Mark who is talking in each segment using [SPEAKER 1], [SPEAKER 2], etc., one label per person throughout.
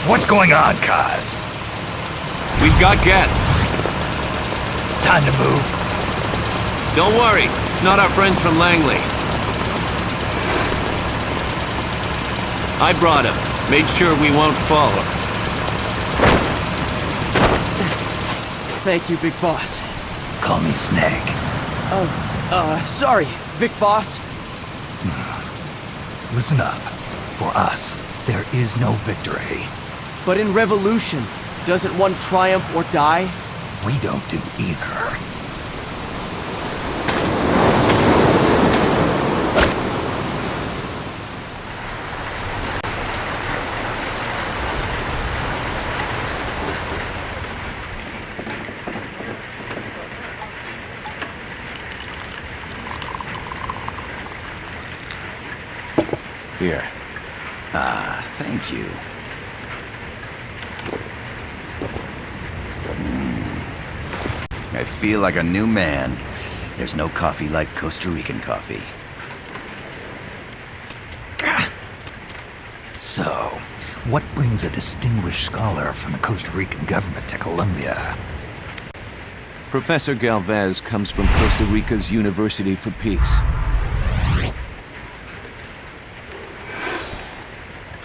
[SPEAKER 1] What's going on, Kaz?
[SPEAKER 2] We've got guests.
[SPEAKER 1] Time to move.
[SPEAKER 2] Don't worry, it's not our friends from Langley. I brought him. Made sure we won't fall.
[SPEAKER 3] Thank you, Big Boss.
[SPEAKER 1] Call me Snake.
[SPEAKER 3] Sorry, Vic Boss.
[SPEAKER 1] Listen up. For us, there is no victory.
[SPEAKER 3] But in revolution, doesn't one triumph or die?
[SPEAKER 1] We don't do either.
[SPEAKER 2] Here.
[SPEAKER 4] Thank you. I feel like a new man. There's no coffee like Costa Rican coffee.
[SPEAKER 1] So, what brings a distinguished scholar from the Costa Rican government to Colombia?
[SPEAKER 2] Professor Galvez comes from Costa Rica's University for Peace.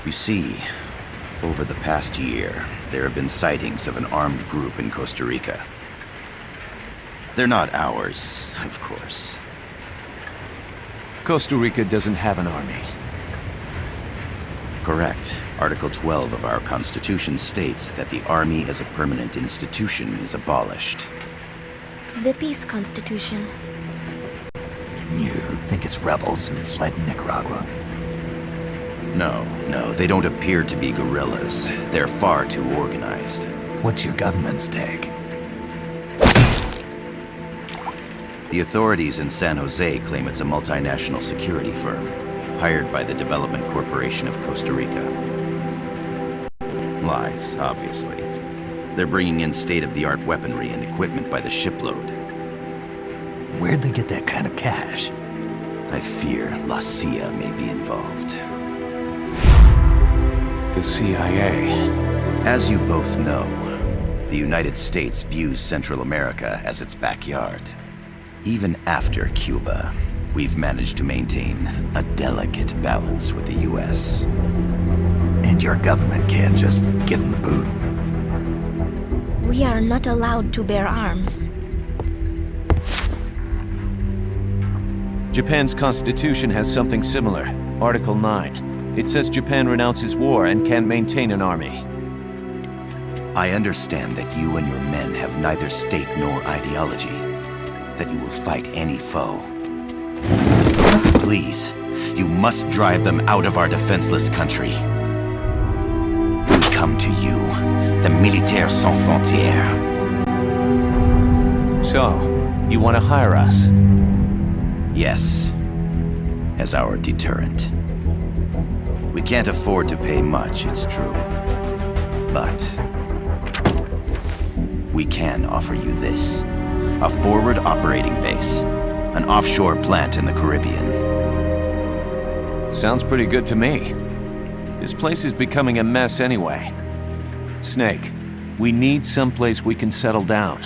[SPEAKER 4] You see, over the past year, there have been sightings of an armed group in Costa Rica. They're not ours, of course.
[SPEAKER 2] Costa Rica doesn't have an army.
[SPEAKER 4] Correct. Article 12 of our Constitution states that the Army as a permanent institution is abolished.
[SPEAKER 5] The Peace Constitution.
[SPEAKER 1] You think it's rebels who fled Nicaragua?
[SPEAKER 4] No, they don't appear to be guerrillas. They're far too organized.
[SPEAKER 1] What's your government's take?
[SPEAKER 4] The authorities in San Jose claim it's a multinational security firm, hired by the Development Corporation of Costa Rica. Lies, obviously. They're bringing in state-of-the-art weaponry and equipment by the shipload.
[SPEAKER 1] Where'd they get that kind of cash?
[SPEAKER 4] I fear La CIA may be involved.
[SPEAKER 2] The CIA.
[SPEAKER 4] As you both know, the United States views Central America as its backyard. Even after Cuba, we've managed to maintain a delicate balance with the US.
[SPEAKER 1] And your government can't just give them the boot?
[SPEAKER 5] We are not allowed to bear arms.
[SPEAKER 2] Japan's constitution has something similar. Article 9. It says Japan renounces war and can't maintain an army.
[SPEAKER 4] I understand that you and your men have neither state nor ideology. That you will fight any foe. Please, you must drive them out of our defenseless country. We come to you, the Militaires Sans Frontières.
[SPEAKER 2] So, you want to hire us?
[SPEAKER 4] Yes, as our deterrent. We can't afford to pay much, it's true. But we can offer you this. A forward operating base. An offshore plant in the Caribbean.
[SPEAKER 2] Sounds pretty good to me. This place is becoming a mess anyway. Snake, we need someplace we can settle down.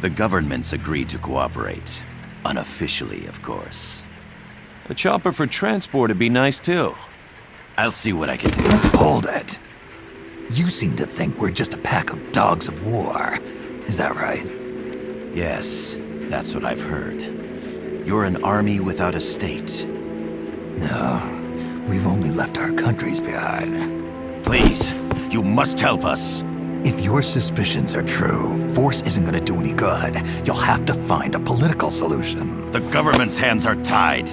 [SPEAKER 4] The governments agreed to cooperate. Unofficially, of course.
[SPEAKER 2] A chopper for transport would be nice too.
[SPEAKER 4] I'll see what I can do.
[SPEAKER 1] Hold it. You seem to think we're just a pack of dogs of war. Is that right?
[SPEAKER 4] Yes, that's what I've heard. You're an army without a state,
[SPEAKER 1] No, we've only left our countries behind.
[SPEAKER 4] Please, you must help us.
[SPEAKER 1] If your suspicions are true, force isn't gonna do any good. You'll have to find a political solution.
[SPEAKER 4] The government's hands are tied.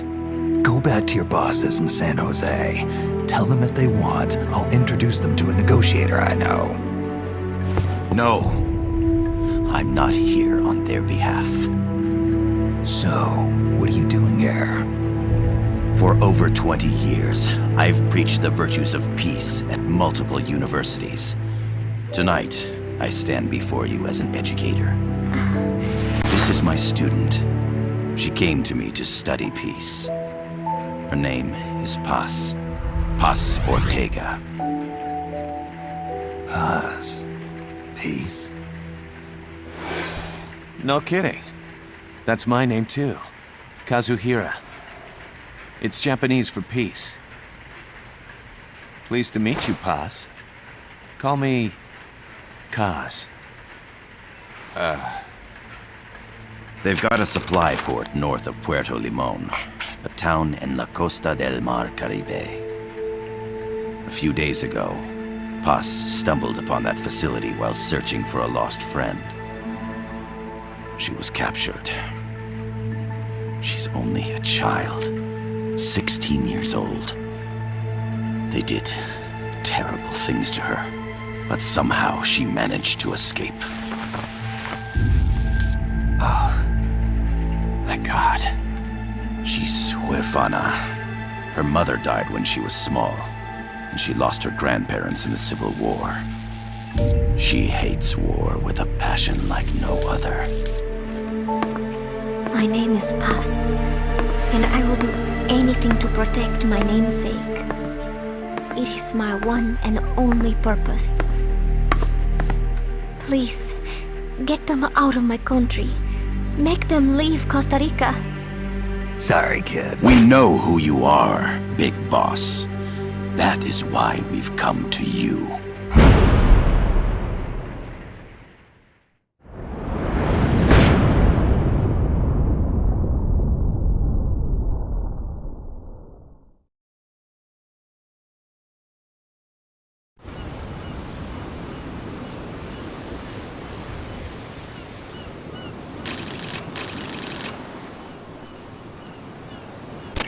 [SPEAKER 1] Go back to your bosses in San Jose. Tell them if they want, I'll introduce them to a negotiator I know.
[SPEAKER 4] No, I'm not here on their behalf.
[SPEAKER 1] So, what are you doing here?
[SPEAKER 4] For over 20 years, I've preached the virtues of peace at multiple universities. Tonight, I stand before you as an educator. This is my student. She came to me to study peace. Her name is Paz. Paz Ortega.
[SPEAKER 1] Paz. Peace?
[SPEAKER 2] No kidding. That's my name too. Kazuhira. It's Japanese for peace. Pleased to meet you, Paz. Call me Kaz.
[SPEAKER 4] They've got a supply port north of Puerto Limon, a town in La Costa del Mar Caribe. A few days ago, Paz stumbled upon that facility while searching for a lost friend. She was captured. She's only a child, 16 years old. They did terrible things to her, but somehow she managed to escape.
[SPEAKER 2] Oh, thank God.
[SPEAKER 4] She's huérfana. Her mother died when she was small, and she lost her grandparents in the Civil War. She hates war with a passion like no other.
[SPEAKER 5] My name is Paz, and I will do anything to protect my namesake. It is my one and only purpose. Please, get them out of my country. Make them leave Costa Rica.
[SPEAKER 1] Sorry, kid.
[SPEAKER 4] We know who you are, Big Boss. That is why we've come to you.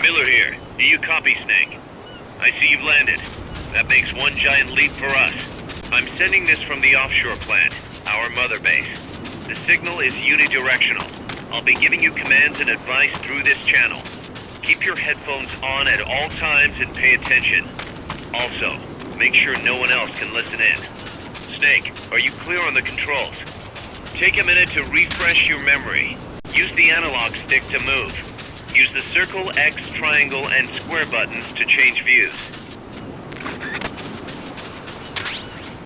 [SPEAKER 6] Miller here. Do you copy, Snake? I see you've landed. That makes one giant leap for us. I'm sending this from the offshore plant, our mother base. The signal is unidirectional. I'll be giving you commands and advice through this channel. Keep your headphones on at all times and pay attention. Also, make sure no one else can listen in. Snake, are you clear on the controls? Take a minute to refresh your memory. Use the analog stick to move. Use the circle, X, triangle, and square buttons to change views.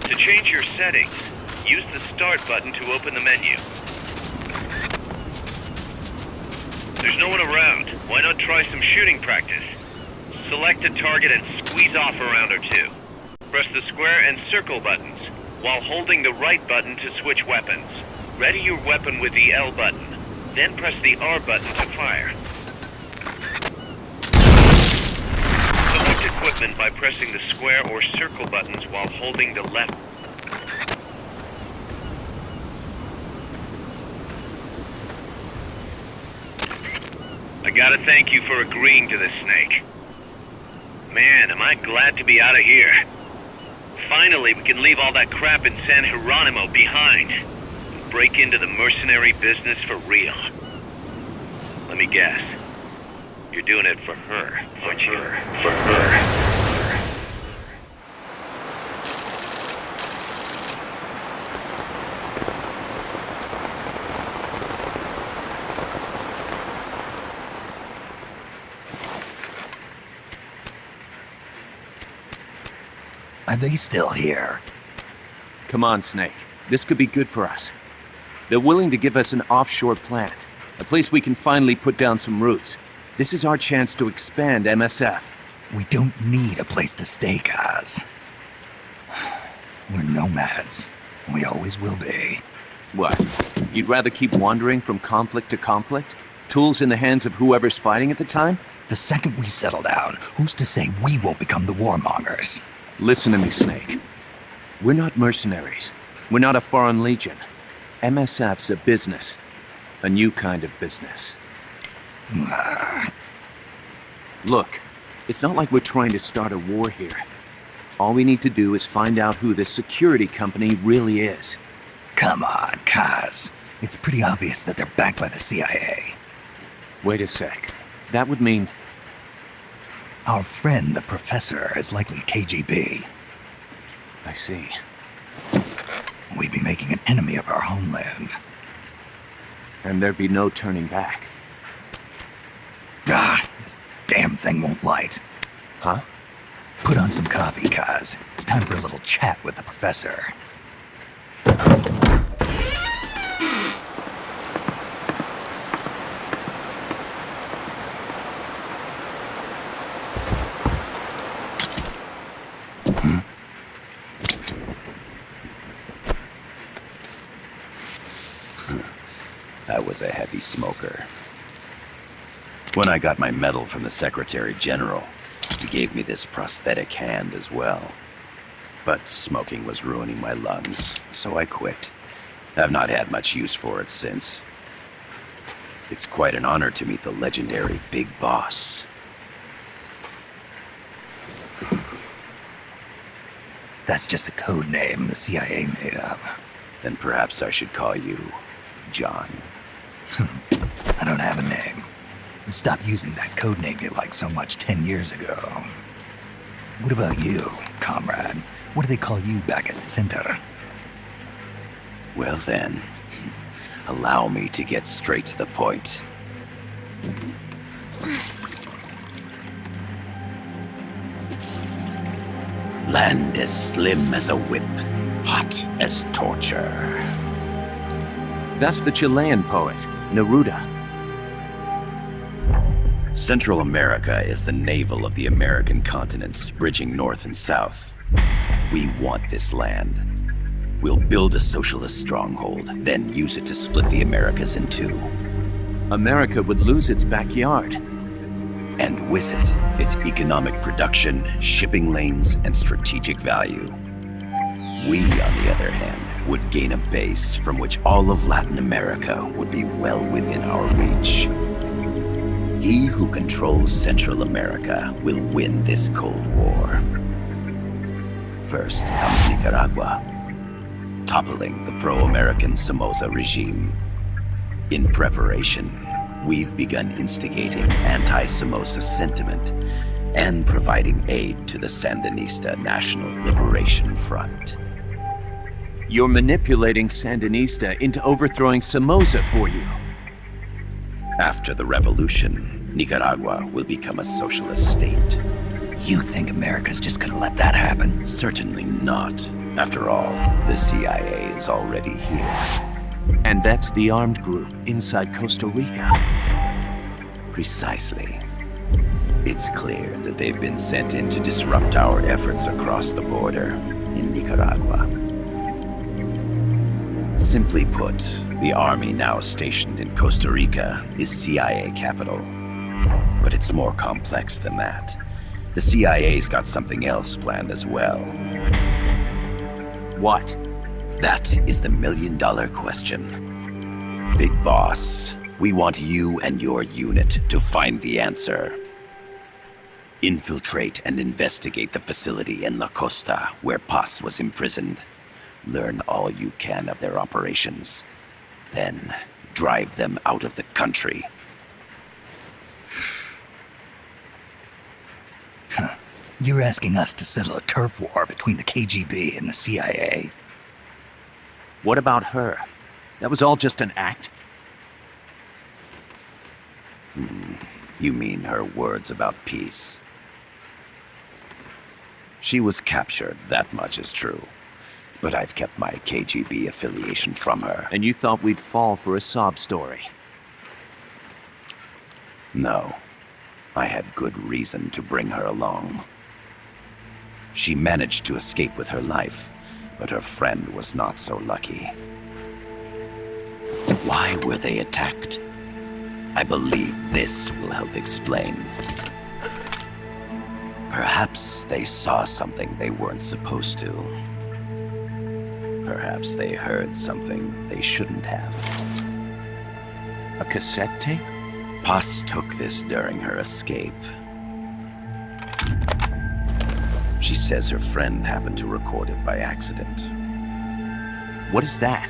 [SPEAKER 6] To change your settings, use the start button to open the menu. There's no one around. Why not try some shooting practice? Select a target and squeeze off a round or two. Press the square and circle buttons, while holding the right button to switch weapons. Ready your weapon with the L button, then press the R button to fire. Select equipment by pressing the square or circle buttons while holding the left. I gotta thank you for agreeing to this, Snake. Man, am I glad to be out of here. Finally, we can leave all that crap in San Geronimo behind and break into the mercenary business for real. Let me guess. You're doing it for her, aren't you? For her.
[SPEAKER 1] Are they still here?
[SPEAKER 2] Come on, Snake. This could be good for us. They're willing to give us an offshore plant, a place we can finally put down some roots. This is our chance to expand MSF.
[SPEAKER 1] We don't need a place to stay, guys. We're nomads. We always will be.
[SPEAKER 2] What? You'd rather keep wandering from conflict to conflict? tools in the hands of whoever's fighting at the time?
[SPEAKER 1] The second we settle down, who's to say we won't become the warmongers?
[SPEAKER 2] Listen to me, Snake. We're not mercenaries. We're not a foreign legion. MSF's a business. A new kind of business. Look, it's not like we're trying to start a war here. All we need to do is find out who this security company really is.
[SPEAKER 1] Come on, Kaz. It's pretty obvious that they're backed by the CIA.
[SPEAKER 2] Wait a sec. That would mean...
[SPEAKER 1] Our friend, the professor, is likely KGB.
[SPEAKER 2] I see.
[SPEAKER 1] We'd be making an enemy of our homeland.
[SPEAKER 2] And there'd be no turning back.
[SPEAKER 1] This damn thing won't light.
[SPEAKER 2] Huh?
[SPEAKER 1] Put on some coffee, Kaz. It's time for a little chat with the professor.
[SPEAKER 4] I was a heavy smoker. When I got my medal from the Secretary General, he gave me this prosthetic hand as well. But smoking was ruining my lungs, so I quit. I've not had much use for it since. It's quite an honor to meet the legendary Big Boss.
[SPEAKER 1] That's just a code name the CIA made up.
[SPEAKER 4] Then perhaps I should call you John.
[SPEAKER 1] I don't have a name. Stop using that code name you liked so much 10 years ago. What about you, comrade? What do they call you back at Center?
[SPEAKER 4] Well then, allow me to get straight to the point. Land as slim as a whip, hot as torture.
[SPEAKER 2] That's the Chilean poet, Neruda.
[SPEAKER 4] Central America is the navel of the American continents, bridging north and south. We want this land. We'll build a socialist stronghold, then use it to split the Americas in two.
[SPEAKER 2] America would lose its backyard.
[SPEAKER 4] And with it, its economic production, shipping lanes, and strategic value. We, on the other hand, would gain a base from which all of Latin America would be well within our reach. He who controls Central America will win this Cold War. First comes Nicaragua, toppling the pro-American Somoza regime. In preparation, we've begun instigating anti-Somoza sentiment and providing aid to the Sandinista National Liberation Front.
[SPEAKER 2] You're manipulating Sandinista into overthrowing Somoza for you.
[SPEAKER 4] After the revolution, Nicaragua will become a socialist state.
[SPEAKER 1] You think America's just gonna let that happen?
[SPEAKER 4] Certainly not. After all, the CIA is already here.
[SPEAKER 2] And that's the armed group inside Costa Rica.
[SPEAKER 4] Precisely. It's clear that they've been sent in to disrupt our efforts across the border in Nicaragua. Simply put, the army now stationed in Costa Rica is CIA capital. But it's more complex than that. The CIA's got something else planned as well.
[SPEAKER 2] What?
[SPEAKER 4] That is the million-dollar question. Big Boss, we want you and your unit to find the answer. Infiltrate and investigate the facility in La Costa where Paz was imprisoned. Learn all you can of their operations. Then, drive them out of the country.
[SPEAKER 1] You're asking us to settle a turf war between the KGB and the CIA?
[SPEAKER 2] What about her? That was all just an act?
[SPEAKER 4] You mean her words about peace? She was captured, that much is true. But I've kept my KGB affiliation from her.
[SPEAKER 2] And you thought we'd fall for a sob story?
[SPEAKER 4] No. I had good reason to bring her along. She managed to escape with her life, but her friend was not so lucky. Why were they attacked? I believe this will help explain. Perhaps they saw something they weren't supposed to. Perhaps they heard something they shouldn't have.
[SPEAKER 2] A cassette tape?
[SPEAKER 4] Paz took this during her escape. She says her friend happened to record it by accident.
[SPEAKER 2] What is that?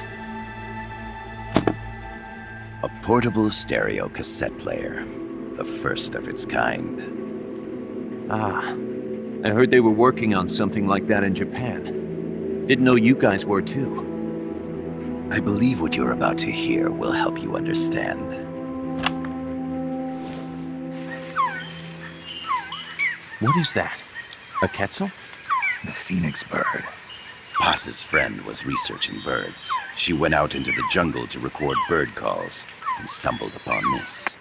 [SPEAKER 4] A portable stereo cassette player. The first of its kind.
[SPEAKER 2] Ah, I heard they were working on something like that in Japan. Didn't know you guys were too.
[SPEAKER 4] I believe what you're about to hear will help you understand.
[SPEAKER 2] What is that? A quetzal?
[SPEAKER 1] The phoenix bird.
[SPEAKER 4] Paz's friend was researching birds. She went out into the jungle to record bird calls and stumbled upon this.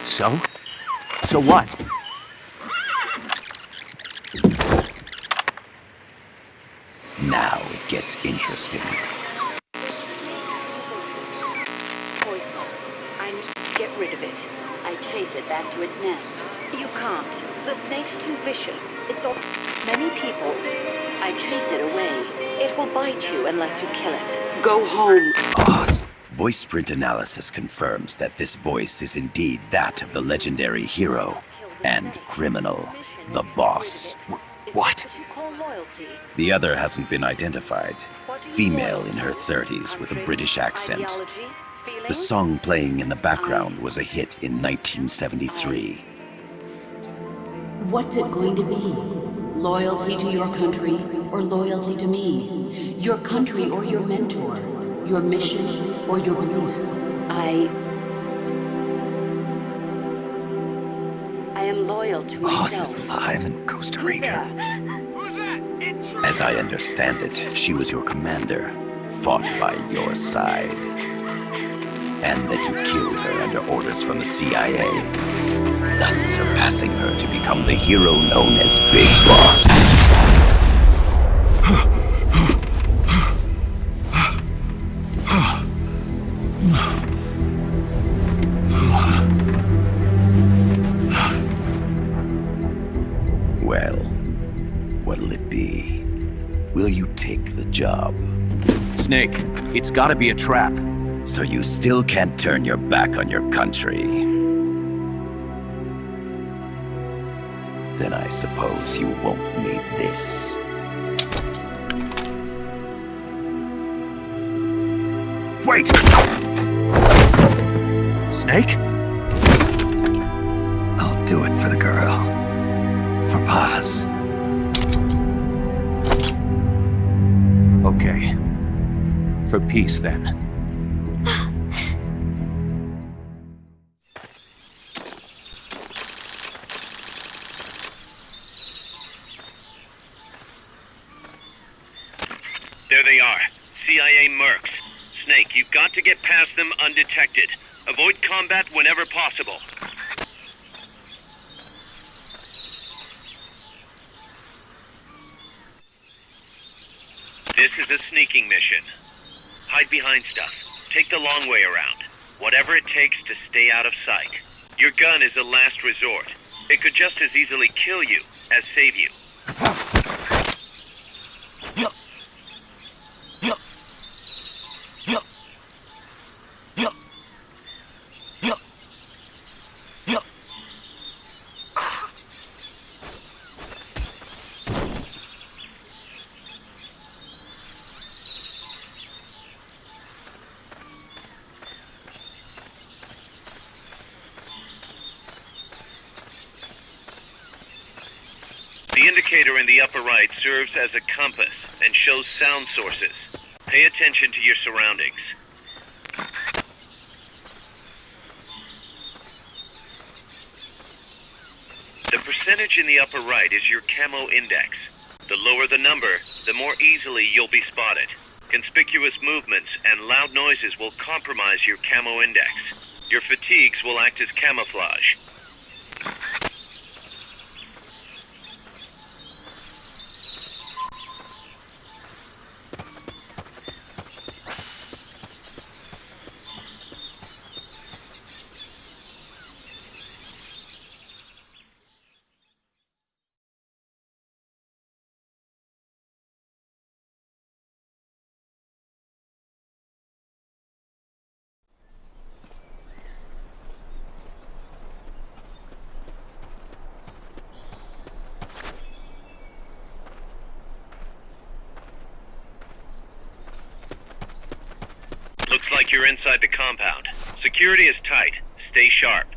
[SPEAKER 2] So? So what?
[SPEAKER 4] Now it gets interesting.
[SPEAKER 7] Poisonous. I need to get rid of it. I chase it back to its nest. You can't. The snake's too vicious. It's all many people. I chase it away. It will bite you unless you kill it. Go home.
[SPEAKER 4] Boss. Voice print analysis confirms that this voice is indeed that of the legendary hero and criminal, the boss.
[SPEAKER 2] What?
[SPEAKER 4] The other hasn't been identified. Female in her 30s with a British accent. The song playing in the background was a hit in 1973.
[SPEAKER 8] What's it going to be? Loyalty to your country or loyalty to me? Your country or your mentor? Your mission or your beliefs?
[SPEAKER 7] I am loyal to
[SPEAKER 1] Boss is
[SPEAKER 7] myself.
[SPEAKER 1] alive in Costa Rica.
[SPEAKER 4] As I understand it, she was your commander, fought by your side. And that you killed her under orders from the CIA, thus surpassing her to become the hero known as Big Boss. Well, what'll it be? Will you take the job?
[SPEAKER 2] Snake, it's gotta be a trap.
[SPEAKER 4] So you still can't turn your back on your country? Then I suppose you won't need this.
[SPEAKER 1] Wait!
[SPEAKER 2] Snake?
[SPEAKER 1] I'll do it for the girl. For Paz.
[SPEAKER 2] Okay. For peace, then.
[SPEAKER 6] There they are. CIA mercs. Snake, you've got to get past them undetected. Avoid combat whenever possible. This is a sneaking mission. Hide behind stuff. Take the long way around. Whatever it takes to stay out of sight. Your gun is a last resort. It could just as easily kill you as save you. The indicator in the upper right serves as a compass and shows sound sources. Pay attention to your surroundings. The percentage in the upper right is your camo index. The lower the number, the more easily you'll be spotted. Conspicuous movements and loud noises will compromise your camo index. Your fatigues will act as camouflage. Looks like you're inside the compound. Security is tight. Stay sharp.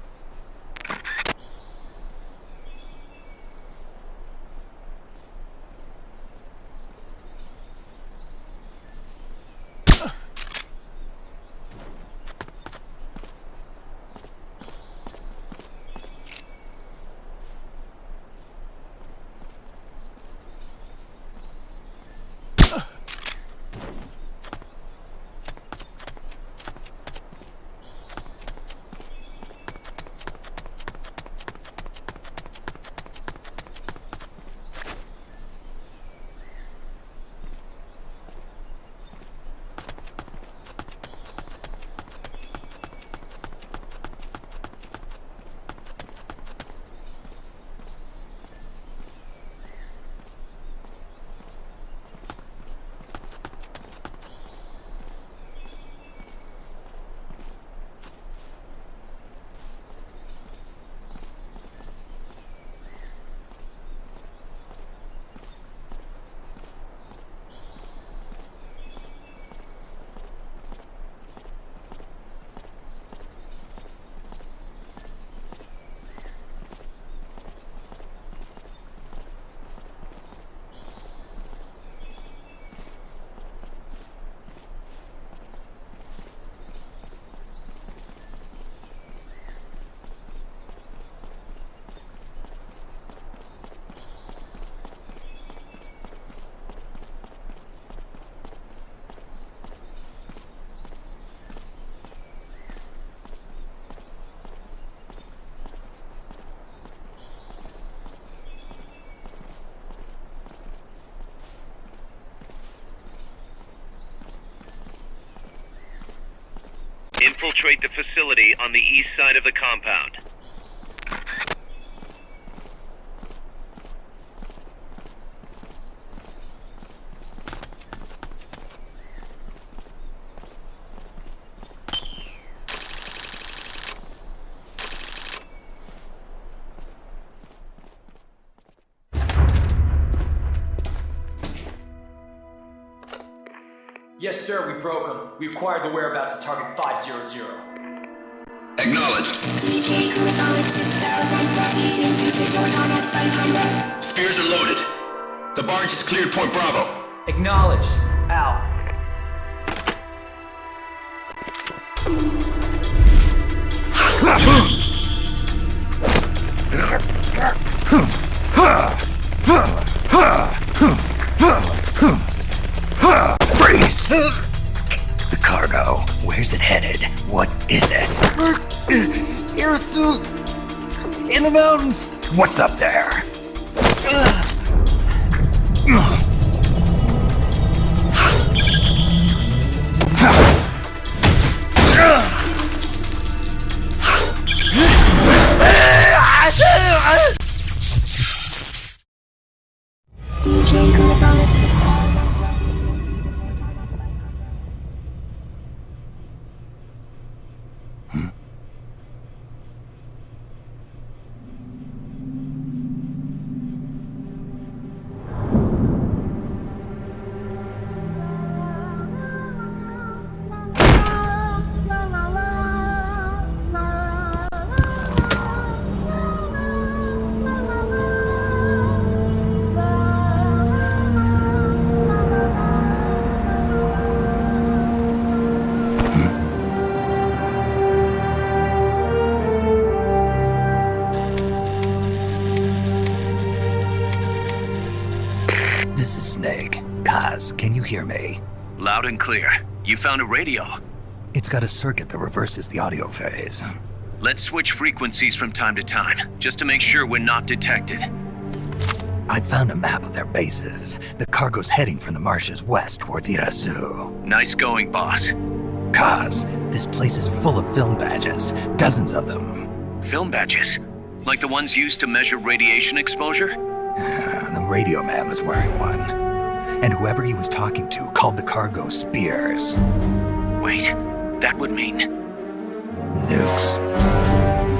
[SPEAKER 6] Infiltrate the facility on the east side of the compound.
[SPEAKER 3] Yes, sir, we broke him. We acquired the whereabouts of target 500.
[SPEAKER 9] Acknowledged. Spears are loaded. The barge has cleared Point Bravo.
[SPEAKER 3] Acknowledged. Out.
[SPEAKER 1] Freeze! The cargo. Where's it headed? What is it?
[SPEAKER 3] Irasu! In the mountains!
[SPEAKER 1] What's up there?
[SPEAKER 5] DJ Gonzalez.
[SPEAKER 1] This is Snake. Kaz, can you hear me?
[SPEAKER 2] Loud and clear. You found a radio.
[SPEAKER 1] It's got a circuit that reverses the audio phase.
[SPEAKER 2] Let's switch frequencies from time to time, just to make sure we're not detected.
[SPEAKER 1] I found a map of their bases. The cargo's heading from the marshes west towards Irasu.
[SPEAKER 2] Nice going, boss.
[SPEAKER 1] Kaz, this place is full of film badges. Dozens of them.
[SPEAKER 2] Film badges? Like the ones used to measure radiation exposure?
[SPEAKER 1] The radio man was wearing one. And whoever he was talking to called the cargo Spears.
[SPEAKER 2] Wait, that would mean...
[SPEAKER 1] Nukes.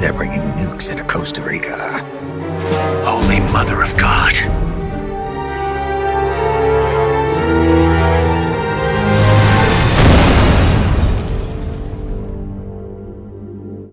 [SPEAKER 1] They're bringing nukes into Costa Rica.
[SPEAKER 2] Holy Mother of God.